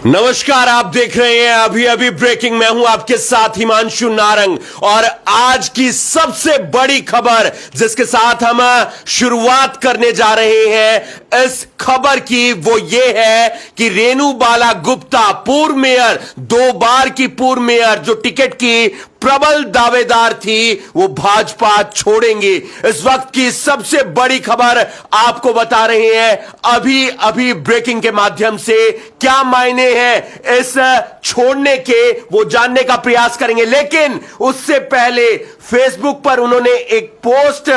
नमस्कार, आप देख रहे हैं अभी अभी ब्रेकिंग। मैं हूं आपके साथ हिमांशु नारंग और आज की सबसे बड़ी खबर जिसके साथ हम शुरुआत करने जा रहे हैं इस खबर की, वो ये है कि रेणु बाला गुप्ता, पूर्व मेयर, 2 बार की पूर्व मेयर, जो टिकट की प्रबल दावेदार थी, वो भाजपा छोड़ेंगे। इस वक्त की सबसे बड़ी खबर आपको बता रहे हैं अभी अभी ब्रेकिंग के माध्यम से। क्या मायने हैं इस छोड़ने के, वो जानने का प्रयास करेंगे, लेकिन उससे पहले फेसबुक पर उन्होंने एक पोस्ट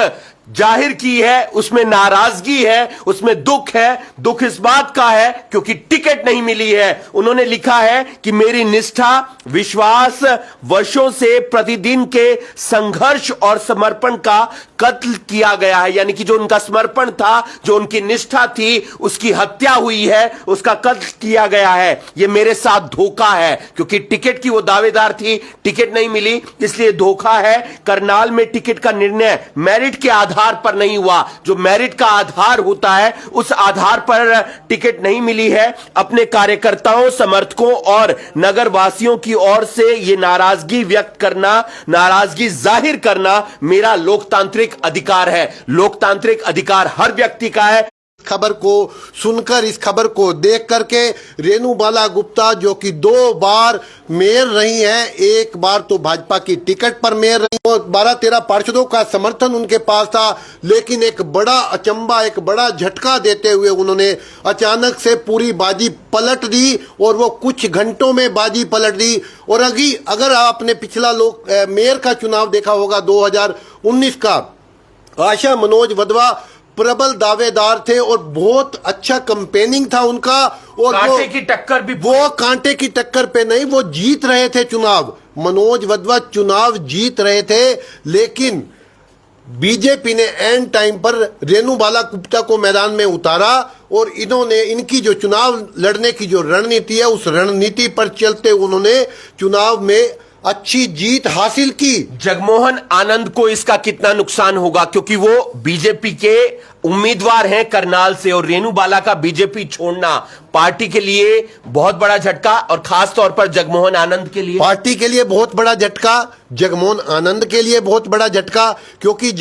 जाहिर की है। उसमें नाराजगी है, उसमें दुख है। दुख इस बात का है क्योंकि टिकट नहीं मिली है। उन्होंने लिखा है कि मेरी निष्ठा, विश्वास, वर्षों से प्रतिदिन के संघर्ष और समर्पण का कत्ल किया गया है। यानी कि जो उनका समर्पण था, जो उनकी निष्ठा थी, उसकी हत्या हुई है, उसका कत्ल किया गया है। यह मेरे साथ धोखा है क्योंकि टिकट की वो दावेदार थी, टिकट नहीं मिली, इसलिए धोखा है। करनाल में टिकट का निर्णय मेरिट के आधार पर नहीं हुआ। जो मेरिट का आधार होता है, उस आधार पर टिकट नहीं मिली है। अपने कार्यकर्ताओं, समर्थकों और नगरवासियों की ओर से यह नाराजगी व्यक्त करना, नाराजगी जाहिर करना मेरा लोकतांत्रिक अधिकार है। लोकतांत्रिक अधिकार हर व्यक्ति का है। खबर को सुनकर, इस खबर को देख करके रेणु बाला गुप्ता, जो कि 2 बार मेयर रही हैं, एक बार तो भाजपा की टिकट पर मेयर रही, और 12-13 पार्षदों का समर्थन उनके पास था, लेकिन एक बड़ा अचंबा, एक बड़ा झटका देते हुए उन्होंने अचानक से पूरी बाजी पलट दी और वो कुछ घंटों में बाजी पलट दी। और अगर आपने पिछला मेयर का चुनाव देखा होगा 2019 का, आशा मनोज वधवा प्रबल दावेदार थे और बहुत अच्छा कंपेनिंग था उनका, और कांटे की टक्कर भी, वो कांटे की टक्कर पे नहीं, वो जीत रहे थे चुनाव। मनोज वधवा चुनाव जीत रहे थे, लेकिन बीजेपी ने एंड टाइम पर रेणु बाला गुप्ता को मैदान में उतारा और इन्होंने, इनकी जो चुनाव लड़ने की जो रणनीति है, उस रणनीति पर चलते उन्होंने चुनाव में अच्छी जीत हासिल की। जगमोहन आनंद को इसका कितना नुकसान होगा, क्योंकि वो बीजेपी के उम्मीदवार हैं करनाल से, और रेणु बाला का बीजेपी छोड़ना पार्टी के लिए बहुत बड़ा झटका, और खास तौर पर जगमोहन आनंद के लिए, पार्टी के लिए बहुत बड़ा झटका, जगमोहन आनंद के लिए बहुत बड़ा झटका, क्योंकि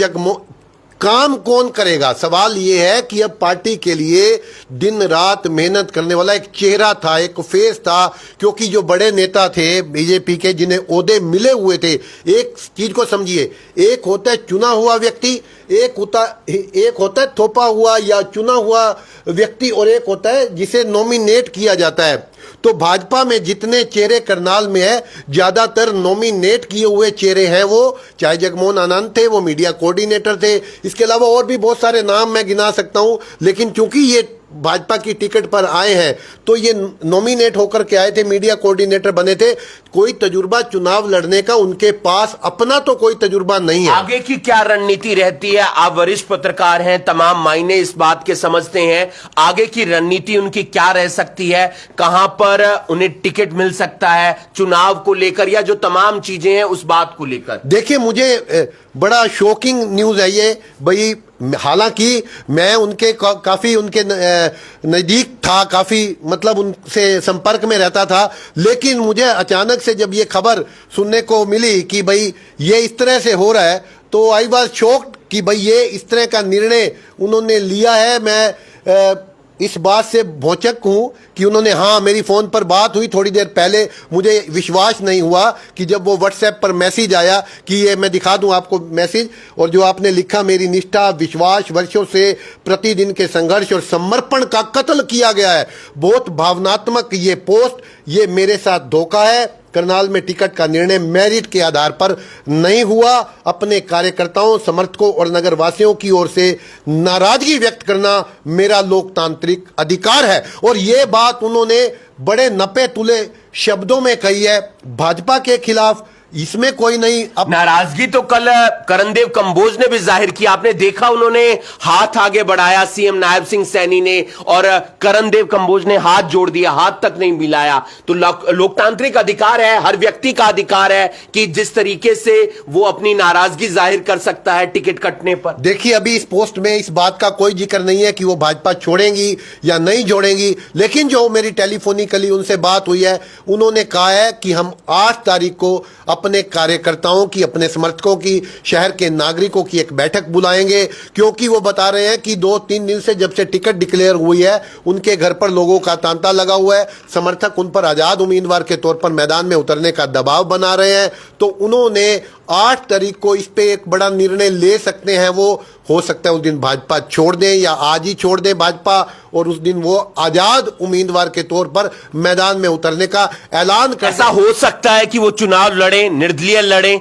काम कौन करेगा? सवाल यह है कि अब पार्टी के लिए दिन रात मेहनत करने वाला एक चेहरा था, एक फेस था, क्योंकि जो बड़े नेता थे बीजेपी के, जिन्हें ओहदे मिले हुए थे, एक चीज को समझिए, एक होता है चुना हुआ व्यक्ति, एक होता है थोपा हुआ या चुना हुआ व्यक्ति, और एक होता है जिसे नॉमिनेट किया जाता है। तो भाजपा में जितने चेहरे करनाल में है, ज्यादातर नॉमिनेट किए हुए चेहरे हैं। वो चाहे जगमोहन आनंद थे, वो मीडिया कोऑर्डिनेटर थे, इसके अलावा और भी बहुत सारे नाम मैं गिना सकता हूं, लेकिन चूंकि ये भाजपा की टिकट पर आए हैं, तो ये नॉमिनेट होकर के आए थे, मीडिया कोऑर्डिनेटर बने थे। कोई तजुर्बा चुनाव लड़ने का उनके पास अपना तो कोई तजुर्बा नहीं है। आगे की क्या रणनीति रहती है? आप वरिष्ठ पत्रकार हैं, तमाम मायने इस बात के समझते हैं। आगे की रणनीति उनकी क्या रह सकती है? कहां पर उन्हें टिकट मिल सकता है चुनाव को लेकर, या जो तमाम चीजें हैं उस बात को लेकर? देखिए, मुझे बड़ा शॉकिंग न्यूज है ये भाई। हालांकि मैं उनके काफी उनके नजदीक था, काफी मतलब उनसे संपर्क में रहता था, लेकिन मुझे अचानक से जब ये खबर सुनने को मिली कि भाई ये इस तरह से हो रहा है, तो आई वाज शॉक्ड कि भाई ये इस तरह का निर्णय उन्होंने लिया है। मैं इस बात से भौचक हूं कि उन्होंने, हाँ, मेरी फोन पर बात हुई थोड़ी देर पहले, मुझे विश्वास नहीं हुआ कि जब वो व्हाट्सएप पर मैसेज आया कि ये मैं दिखा दूं आपको मैसेज, और जो आपने लिखा, मेरी निष्ठा, विश्वास, वर्षों से प्रतिदिन के संघर्ष और समर्पण का कत्ल किया गया है। बहुत भावनात्मक ये पोस्ट। ये मेरे साथ धोखा है। करनाल में टिकट का निर्णय मेरिट के आधार पर नहीं हुआ। अपने कार्यकर्ताओं, समर्थकों और नगरवासियों की ओर से नाराजगी व्यक्त करना मेरा लोकतांत्रिक अधिकार है। और ये बात उन्होंने बड़े नपे तुले शब्दों में कही है, भाजपा के खिलाफ इसमें कोई नहीं। अब नाराजगी तो कल करणदेव कंबोज ने भी जाहिर की, आपने देखा उन्होंने हाथ आगे बढ़ाया सीएम नायब सिंह सैनी ने, और करणदेव कंबोज ने हाथ जोड़ दिया, हाथ तक नहीं मिलाया। तो लोकतांत्रिक अधिकार है, हर व्यक्ति का अधिकार है कि जिस तरीके से वो अपनी नाराजगी जाहिर कर सकता है टिकट कटने पर। देखिए, अभी इस पोस्ट में इस बात का कोई जिक्र नहीं है कि वो भाजपा छोड़ेंगी या नहीं जोड़ेंगी, लेकिन जो मेरी टेलीफोनिकली उनसे बात हुई है, उन्होंने कहा है कि हम 8 तारीख को अपने कार्यकर्ताओं की, अपने समर्थकों की, शहर के नागरिकों की एक बैठक बुलाएंगे, क्योंकि वो बता रहे हैं कि 2-3 दिन से जब से टिकट डिक्लेयर हुई है उनके घर पर लोगों का तांता लगा हुआ है, समर्थक उन पर आजाद उम्मीदवार के तौर पर मैदान में उतरने का दबाव बना रहे हैं। तो उन्होंने 8 तारीख को इस पे एक बड़ा निर्णय ले सकते हैं। वो हो सकता है उस दिन भाजपा छोड़ दें या आज ही छोड़ दें भाजपा, और उस दिन वो आजाद उम्मीदवार के तौर पर मैदान में उतरने का ऐलान कर। ऐसा हो सकता है कि वो चुनाव लड़े, निर्दलीय लड़े?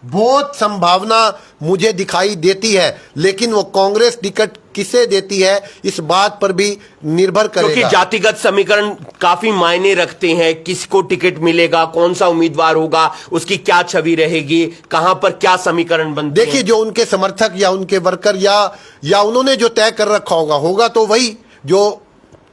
बहुत संभावना मुझे दिखाई देती है, लेकिन वो कांग्रेस टिकट किसे देती है इस बात पर भी निर्भर करेगा, क्योंकि जातिगत समीकरण काफी मायने रखते हैं। किसको टिकट मिलेगा, कौन सा उम्मीदवार होगा, उसकी क्या छवि रहेगी, कहां पर क्या समीकरण बनते हैं। देखिए, जो उनके समर्थक या उनके वर्कर या उन्होंने जो तय कर रखा होगा तो वही जो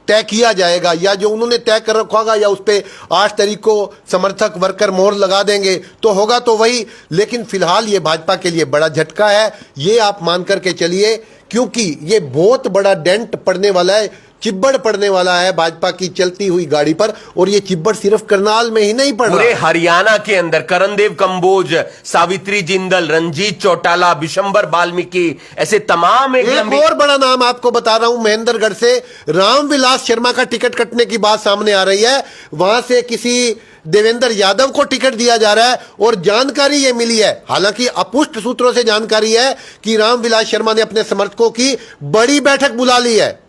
तय किया जाएगा, या जो उन्होंने तय कर रखा होगा, या उस पर 8 तारीख को समर्थक वर्कर मोहर लगा देंगे तो होगा तो वही। लेकिन फिलहाल ये भाजपा के लिए बड़ा झटका है, ये आप मान करके चलिए, क्योंकि ये बहुत बड़ा डेंट पड़ने वाला है, चिब्बड़ पड़ने वाला है भाजपा की चलती हुई गाड़ी पर। और ये चिब्बड़ सिर्फ करनाल में ही नहीं पड़ रहा, पूरे हरियाणा के अंदर करणदेव कंबोज, सावित्री जिंदल, रंजीत चौटाला, विशंबर वाल्मीकि, ऐसे तमाम एक और बड़ा नाम आपको बता रहा हूं, महेंद्रगढ़ से रामविलास शर्मा का टिकट कटने की बात सामने आ रही है। वहां से किसी देवेंद्र यादव को टिकट दिया जा रहा है, और जानकारी ये मिली है, हालांकि अपुष्ट सूत्रों से जानकारी है कि रामविलास शर्मा ने अपने समर्थकों की बड़ी बैठक बुला ली है।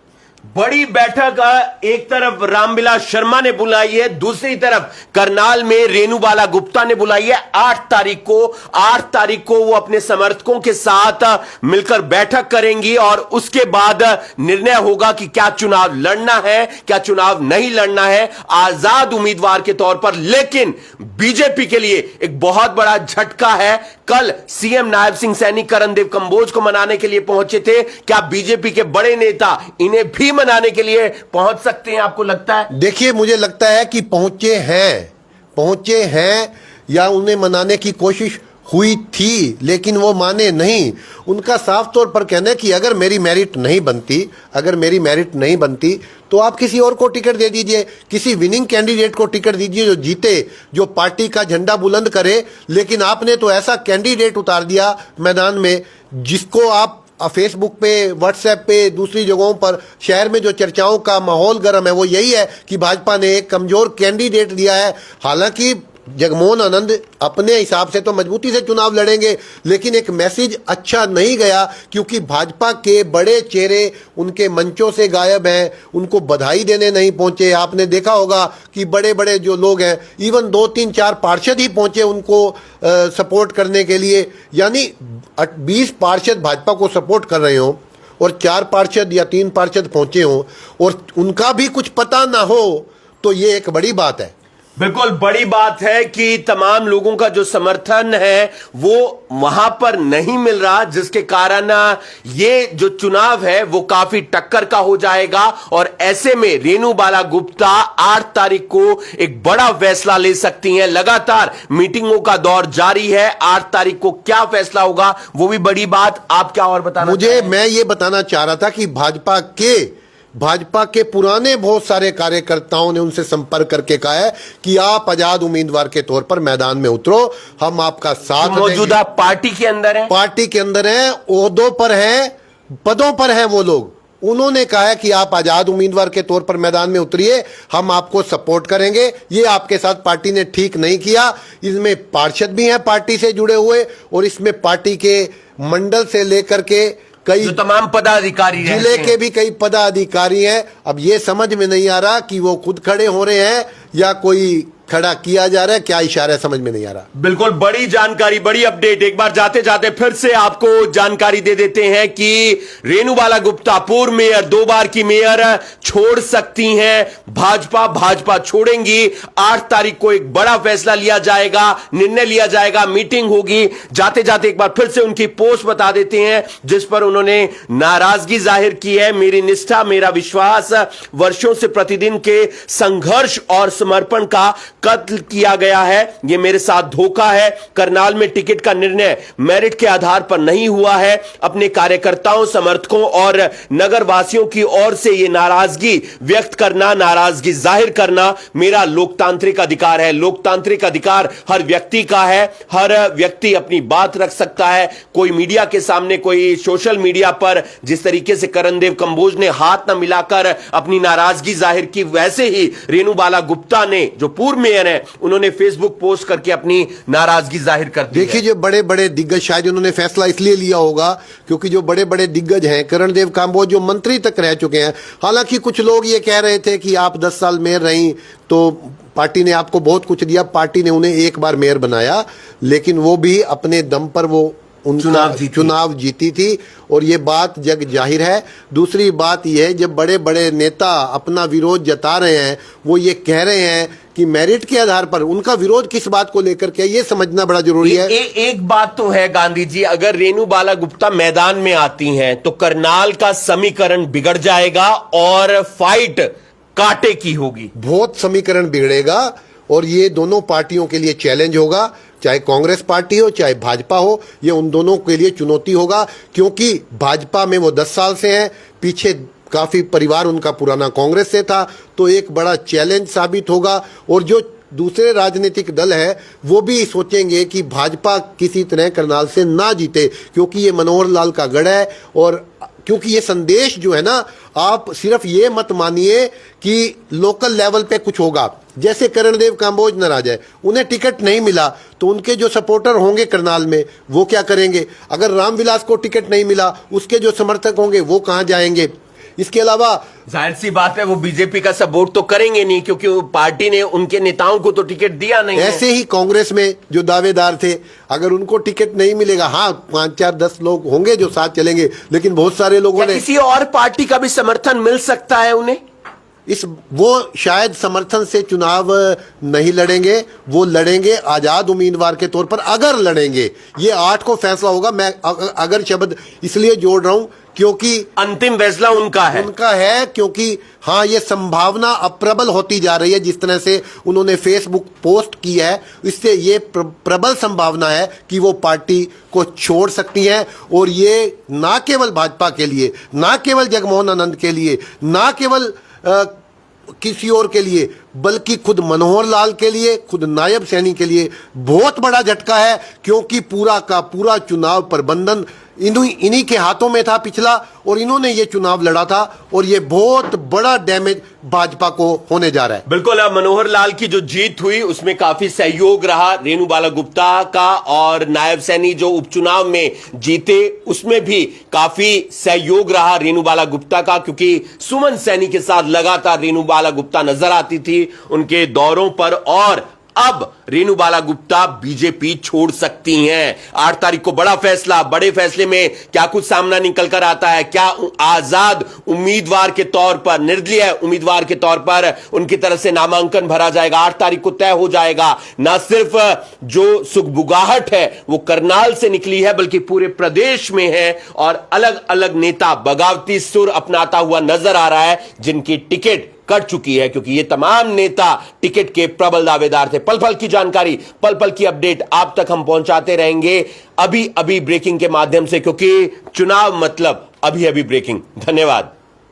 बड़ी बैठक एक तरफ रामविलास शर्मा ने बुलाई है, दूसरी तरफ करनाल में रेणुबाला गुप्ता ने बुलाई है। 8 तारीख को वो अपने समर्थकों के साथ मिलकर बैठक करेंगी, और उसके बाद निर्णय होगा कि क्या चुनाव लड़ना है, क्या चुनाव नहीं लड़ना है आजाद उम्मीदवार के तौर पर। लेकिन बीजेपी के लिए एक बहुत बड़ा झटका है। कल सीएम नायब सिंह सैनी करणदेव कंबोज को मनाने के लिए पहुंचे थे। क्या बीजेपी के बड़े नेता इन्हें भी मनाने के लिए पहुंच सकते हैं, आपको लगता है? देखिए, मुझे लगता है कि पहुंचे हैं या उन्हें मनाने की कोशिश हुई थी, लेकिन वो माने नहीं। उनका साफ तौर पर कहना है कि अगर मेरी मेरिट नहीं बनती तो आप किसी और को टिकट दे दीजिए, किसी विनिंग कैंडिडेट को टिकट दीजिए जो जीते, जो पार्टी का झंडा बुलंद करे। लेकिन आपने तो ऐसा कैंडिडेट उतार दिया मैदान में जिसको आप फेसबुक पे, व्हाट्सएप पे, दूसरी जगहों पर, शहर में जो चर्चाओं का माहौल गर्म है वो यही है कि भाजपा ने एक कमजोर कैंडिडेट दिया है। हालांकि जगमोहन आनंद अपने हिसाब से तो मजबूती से चुनाव लड़ेंगे, लेकिन एक मैसेज अच्छा नहीं गया, क्योंकि भाजपा के बड़े चेहरे उनके मंचों से गायब हैं, उनको बधाई देने नहीं पहुंचे। आपने देखा होगा कि बड़े बड़े जो लोग हैं, इवन 2-3-4 पार्षद ही पहुंचे उनको सपोर्ट करने के लिए, यानी 20 पार्षद भाजपा को सपोर्ट कर रहे हो और 4 पार्षद या 3 पार्षद पहुंचे हो और उनका भी कुछ पता ना हो, तो ये एक बड़ी बात है। बिल्कुल बड़ी बात है कि तमाम लोगों का जो समर्थन है वो वहां पर नहीं मिल रहा, जिसके कारण ये जो चुनाव है वो काफी टक्कर का हो जाएगा। और ऐसे में रेणुबाला गुप्ता 8 तारीख को एक बड़ा फैसला ले सकती हैं। लगातार मीटिंगों का दौर जारी है। 8 तारीख को क्या फैसला होगा वो भी बड़ी बात। आप क्या और बताना? मैं ये बताना चाह रहा था कि भाजपा के पुराने बहुत सारे कार्यकर्ताओं ने उनसे संपर्क करके कहा है कि आप आजाद उम्मीदवार के तौर पर मैदान में उतरो, हम आपका साथ देंगे। मौजूदा पार्टी के अंदर है, ओहदों पर हैं, पदों पर हैं वो लोग। उन्होंने कहा है कि आप आजाद उम्मीदवार के तौर पर मैदान में उतरिए, हम आपको सपोर्ट करेंगे। ये आपके साथ पार्टी ने ठीक नहीं किया। इसमें पार्षद भी हैं पार्टी से जुड़े हुए, और इसमें पार्टी के मंडल से लेकर के कई तमाम पदाधिकारी, जिले के भी कई पदाधिकारी हैं। अब ये समझ में नहीं आ रहा कि वो खुद खड़े हो रहे हैं या कोई खड़ा किया जा रहा है, क्या इशारा है समझ में नहीं आ रहा। बिल्कुल बड़ी जानकारी, बड़ी अपडेट। एक बार जाते जाते फिर से आपको जानकारी दे देते हैं कि रेणुबाला गुप्ता पूर्व मेयर, 2 बार की मेयर, छोड़ सकती हैं भाजपा छोड़ेंगी। 8 तारीख को एक बड़ा फैसला लिया जाएगा, निर्णय लिया जाएगा, मीटिंग होगी। जाते जाते एक बार फिर से उनकी पोस्ट बता देते हैं जिस पर उन्होंने नाराजगी जाहिर की है। मेरी निष्ठा, मेरा विश्वास, वर्षों से प्रतिदिन के संघर्ष और समर्पण का कत्ल किया गया है। यह मेरे साथ धोखा है। करनाल में टिकट का निर्णय मेरिट के आधार पर नहीं हुआ है। अपने कार्यकर्ताओं, समर्थकों और नगरवासियों की ओर से यह नाराजगी व्यक्त करना, नाराजगी जाहिर करना मेरा लोकतांत्रिक अधिकार है। लोकतांत्रिक अधिकार हर व्यक्ति का है। हर व्यक्ति अपनी बात रख सकता है। कोई मीडिया के सामने, कोई सोशल मीडिया पर जिस तरीके से करणदेव कंबोज ने हाथ न मिलाकर अपनी नाराजगी जाहिर की, वैसे ही रेणुबाला गुप्ता ने, जो पूर्व मेयर है, उन्होंने फेसबुक पोस्ट करके अपनी नाराजगी जाहिर कर दी। देखिए, जो बड़े बड़े दिग्गज, शायद उन्होंने फैसला इसलिए लिया होगा क्योंकि जो बड़े बड़े दिग्गज हैं, करणदेव कांबोज जो मंत्री तक रह चुके हैं, हालांकि कुछ लोग ये कह रहे थे कि आप 10 साल मेयर रही तो पार्टी ने आपको बहुत कुछ दिया। पार्टी ने उन्हें एक बार मेयर बनाया, लेकिन वो भी अपने दम पर वो चुनाव जीती थी और ये बात जग जाहिर है। दूसरी बात यह है, जब बड़े बड़े नेता अपना विरोध जता रहे हैं, वो ये कह रहे हैं कि मेरिट के आधार पर, उनका विरोध किस बात को लेकर के, ये समझना बड़ा जरूरी है। एक बात तो है गांधी जी, अगर रेणुबाला गुप्ता मैदान में आती हैं तो करनाल का समीकरण बिगड़ जाएगा और फाइट कांटे की होगी। बहुत समीकरण बिगड़ेगा और ये दोनों पार्टियों के लिए चैलेंज होगा, चाहे कांग्रेस पार्टी हो चाहे भाजपा हो, ये उन दोनों के लिए चुनौती होगा। क्योंकि भाजपा में वो 10 साल से हैं, पीछे काफी परिवार उनका पुराना कांग्रेस से था, तो एक बड़ा चैलेंज साबित होगा। और जो दूसरे राजनीतिक दल है वो भी सोचेंगे कि भाजपा किसी तरह करनाल से ना जीते, क्योंकि ये मनोहर लाल का गढ़ है। और क्योंकि ये संदेश जो है ना, आप सिर्फ ये मत मानिए कि लोकल लेवल पे कुछ होगा। जैसे करणदेव कांबोज नाराज है, उन्हें टिकट नहीं मिला तो उनके जो सपोर्टर होंगे करनाल में वो क्या करेंगे। अगर रामविलास को टिकट नहीं मिला, उसके जो समर्थक होंगे वो कहां जाएंगे। इसके अलावा जाहिर सी बात है वो बीजेपी का सपोर्ट तो करेंगे नहीं, क्योंकि पार्टी ने उनके नेताओं को तो टिकट दिया नहीं। ऐसे ही कांग्रेस में जो दावेदार थे, अगर उनको टिकट नहीं मिलेगा, हाँ 5, 4, 10 लोग होंगे जो साथ चलेंगे, लेकिन बहुत सारे लोगों ने किसी और पार्टी का भी समर्थन मिल सकता है उन्हें। वो शायद समर्थन से चुनाव नहीं लड़ेंगे, वो लड़ेंगे आजाद उम्मीदवार के तौर पर। अगर लड़ेंगे, ये 8 को फैसला होगा। मैं अगर शब्द इसलिए जोड़ रहा हूं क्योंकि अंतिम फैसला उनका है क्योंकि हाँ, ये संभावना अब प्रबल होती जा रही है। जिस तरह से उन्होंने फेसबुक पोस्ट की है, इससे ये प्रबल संभावना है कि वो पार्टी को छोड़ सकती हैं। और ये ना केवल भाजपा के लिए, ना केवल जगमोहन आनंद के लिए, ना केवल किसी और के लिए, बल्कि खुद मनोहर लाल के लिए, खुद नायब सैनी के लिए बहुत बड़ा झटका है। क्योंकि पूरा का पूरा चुनाव प्रबंधन इन्हीं के हाथों में था पिछला, और इन्होंने ये चुनाव लड़ा था, और ये बहुत बड़ा डैमेज भाजपा को होने जा रहा है। बिल्कुल, अब मनोहर लाल की जो जीत हुई उसमें काफी सहयोग रहा रेणुबाला गुप्ता का, और नायब सैनी जो उपचुनाव में जीते उसमें भी काफी सहयोग रहा रेणुबाला गुप्ता का, क्योंकि सुमन सैनी के साथ लगातार रेणुबाला गुप्ता नजर आती थी उनके दौरों पर। और अब रेणुबाला गुप्ता बीजेपी छोड़ सकती हैं। 8 तारीख को बड़ा फैसला, बड़े फैसले में क्या कुछ सामना निकल कर आता है। क्या आजाद उम्मीदवार के तौर पर, निर्दलीय उम्मीदवार के तौर पर उनकी तरफ से नामांकन भरा जाएगा। 8 तारीख को तय हो जाएगा। ना सिर्फ जो सुगबुगाहट है वो करनाल से निकली है, बल्कि पूरे प्रदेश में है, और अलग अलग नेता बगावती सुर अपनाता हुआ नजर आ रहा है, जिनकी टिकट कट चुकी है, क्योंकि ये तमाम नेता टिकट के प्रबल दावेदार थे। पल पल की जानकारी, पल पल की अपडेट आप तक हम पहुंचाते रहेंगे, अभी अभी ब्रेकिंग के माध्यम से, क्योंकि चुनाव मतलब अभी अभी ब्रेकिंग। धन्यवाद।